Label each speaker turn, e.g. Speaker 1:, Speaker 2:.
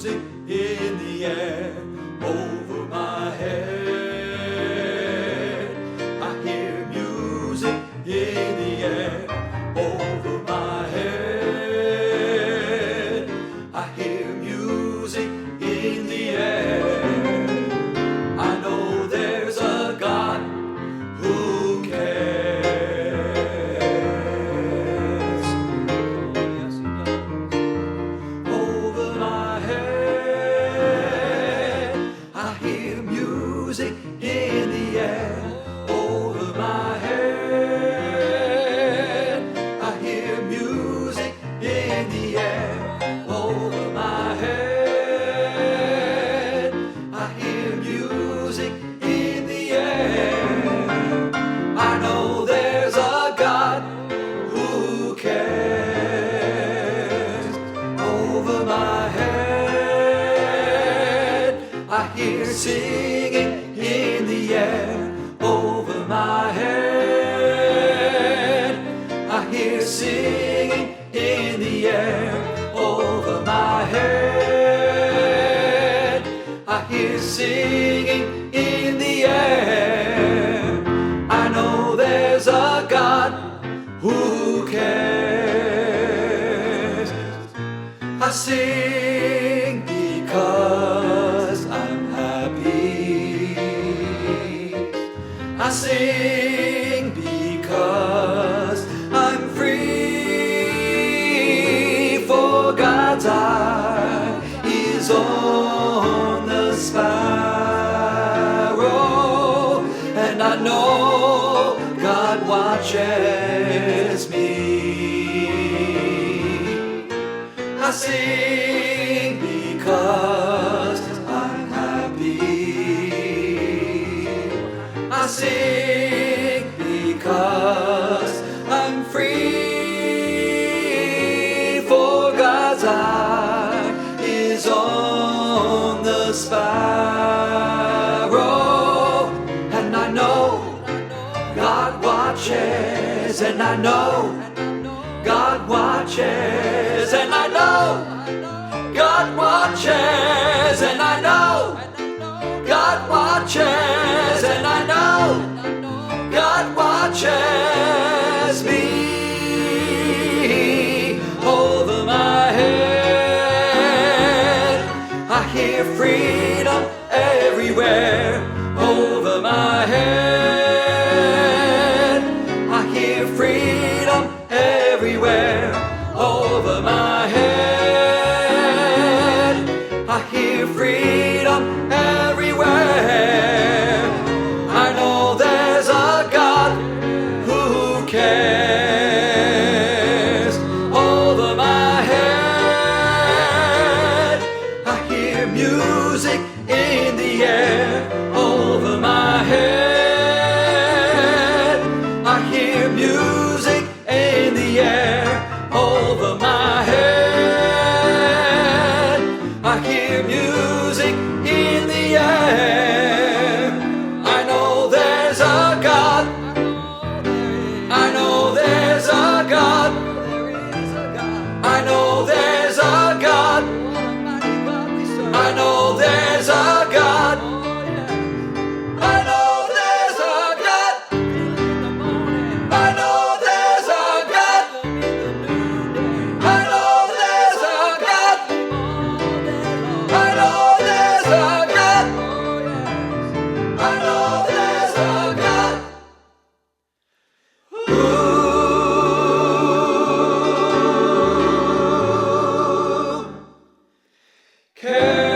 Speaker 1: music in the air over my head. I hear music in the air over my head. I hear music in the air. I know there's a God who cares. Yes, He does. Over my head, I hear music in the air. Over my head, I hear music in the air. Over my head, I hear music in the air. I know there's a God who cares. Over my head, I hear singing in the air. Over my head, I hear singing in the air. Over my head, I hear singing in the air. I know there's a God who cares. I sing because I'm happy. I sing because I'm free. For God's eye is on the sparrow, and I know God watches me. I sing because I'm happy. I sing because I'm free. For God's eye is on the sparrow, and I know God watches, and I know God watches, and I know God watches, and I know God watches, and I know God watches me. Over my head, I hear freedom everywhere. Over my head, I hear freedom everywhere. Over my head, I hear freedom everywhere. I know there's a God who cares. Over my head, I hear music in the air. Over my head, I hear music in the air. Over my head, I hear music in the air. I know there's a God. I know there's a God. I know there's a God. I know there's a God. I know there's a God. I know there's a God. I know there's a God. I know there's a God. I know there's a God who cares.